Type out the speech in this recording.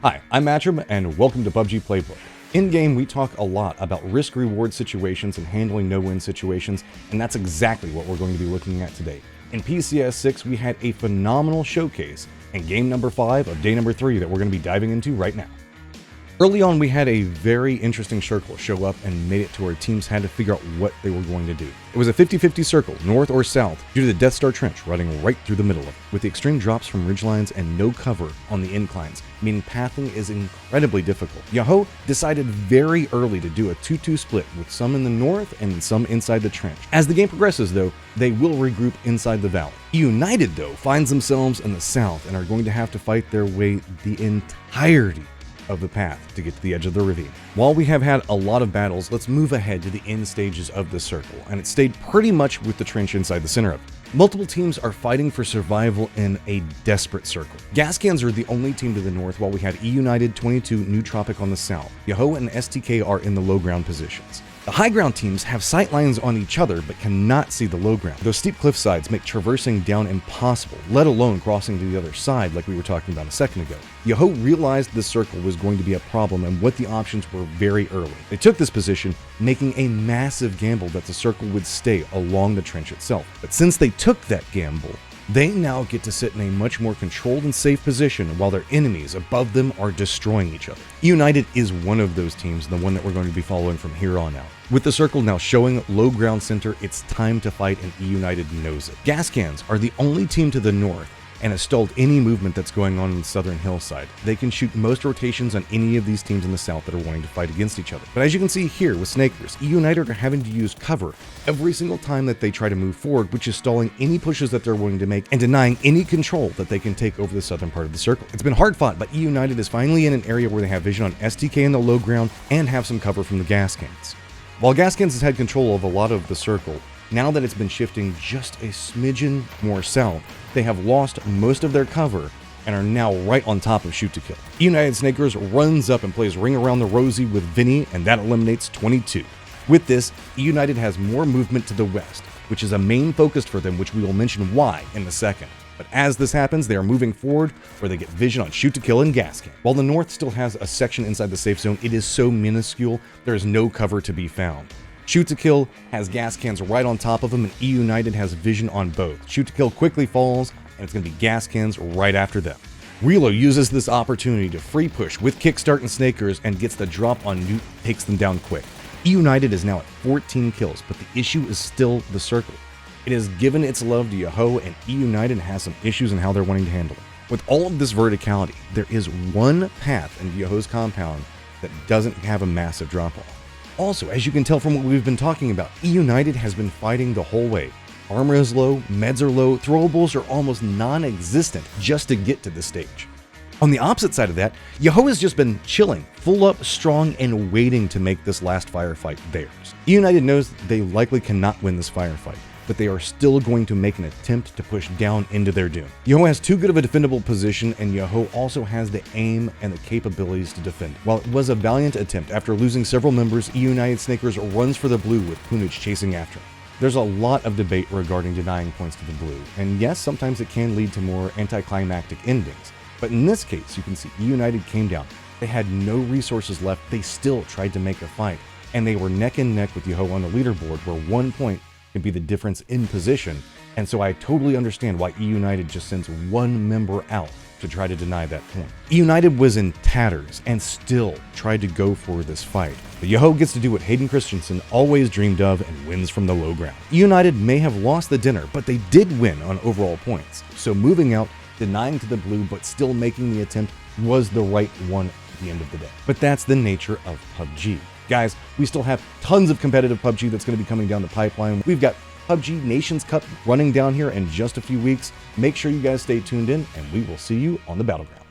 Hi, I'm Matrym, and welcome to PUBG Playbook. In-game, we talk a lot about risk-reward situations and handling no-win situations, and that's exactly what we're going to be looking at today. In PCS 6, we had a phenomenal showcase in game number 5 of day number 3 that we're going to be diving into right now. Early on, we had a very interesting circle show up and made it to where teams had to figure out what they were going to do. It was a 50-50 circle, north or south, due to the Death Star Trench running right through the middle of it, with the extreme drops from ridgelines and no cover on the inclines, meaning pathing is incredibly difficult. Yaho decided very early to do a 2-2 split, with some in the north and some inside the trench. As the game progresses, though, they will regroup inside the valley. eUnited, though, finds themselves in the south and are going to have to fight their way the entirety of the path to get to the edge of the ravine. While we have had a lot of battles, let's move ahead to the end stages of the circle, and it stayed pretty much with the trench inside the center of it. Multiple teams are fighting for survival in a desperate circle. Gascans are the only team to the north, while we had eUnited 22 New Tropic on the south. Yaho and STK are in the low ground positions. The high ground teams have sight lines on each other but cannot see the low ground. Those steep cliff sides make traversing down impossible, let alone crossing to the other side like we were talking about a second ago. Yaho realized this circle was going to be a problem and what the options were very early. They took this position, making a massive gamble that the circle would stay along the trench itself. But since they took that gamble, they now get to sit in a much more controlled and safe position while their enemies above them are destroying each other. eUnited is one of those teams, the one that we're going to be following from here on out. With the circle now showing low ground center, it's time to fight, and eUnited knows it. Gascans are the only team to the north and has stalled any movement that's going on the southern hillside. They can shoot most rotations on any of these teams in the south that are wanting to fight against each other. But as you can see here with Snakers, eUnited are having to use cover every single time that they try to move forward, which is stalling any pushes that they're willing to make and denying any control that they can take over the southern part of the circle. It's been hard fought, but eUnited is finally in an area where they have vision on STK in the low ground and have some cover from the Gascans. While Gascans has had control of a lot of the circle, now that it's been shifting just a smidgen more south, they have lost most of their cover and are now right on top of Shoot to Kill. eUnited Snakers runs up and plays Ring Around the Rosie with Vinny, and that eliminates 22. With this, eUnited has more movement to the west, which is a main focus for them, which we will mention why in a second. But as this happens, they are moving forward where they get vision on Shoot to Kill and Gascan. While the north still has a section inside the safe zone, it is so minuscule, there is no cover to be found. Shoot to Kill has Gascans right on top of them, and eUnited has vision on both. Shoot to Kill quickly falls, and it's going to be Gascans right after them. Relo uses this opportunity to free push with Kickstart and Snakers and gets the drop on Newt, takes them down quick. eUnited is now at 14 kills, but the issue is still the circle. It has given its love to Yaho, and eUnited has some issues in how they're wanting to handle it. With all of this verticality, there is one path in Yaho's compound that doesn't have a massive drop-off. Also, as you can tell from what we've been talking about, eUnited has been fighting the whole way. Armor is low, meds are low, throwables are almost non-existent just to get to this stage. On the opposite side of that, Yaho has just been chilling, full up, strong, and waiting to make this last firefight theirs. eUnited knows they likely cannot win this firefight, but they are still going to make an attempt to push down into their doom. Yaho has too good of a defendable position, and Yaho also has the aim and the capabilities to defend. While it was a valiant attempt, after losing several members, eUnited Snakers runs for the blue with Punich chasing after him. There's a lot of debate regarding denying points to the blue, and yes, sometimes it can lead to more anticlimactic endings. But in this case, you can see eUnited came down. They had no resources left, they still tried to make a fight, and they were neck and neck with Yaho on the leaderboard, where 1 point can be the difference in position, and so I totally understand why eUnited just sends one member out to try to deny that point. eUnited was in tatters and still tried to go for this fight, but Yaho gets to do what Hayden Christensen always dreamed of and wins from the low ground. eUnited may have lost the dinner, but they did win on overall points, so moving out, denying to the blue but still making the attempt was the right one at the end of the day. But that's the nature of PUBG. Guys, we still have tons of competitive PUBG that's going to be coming down the pipeline. We've got PUBG Nations Cup running down here in just a few weeks. Make sure you guys stay tuned in, and we will see you on the battleground.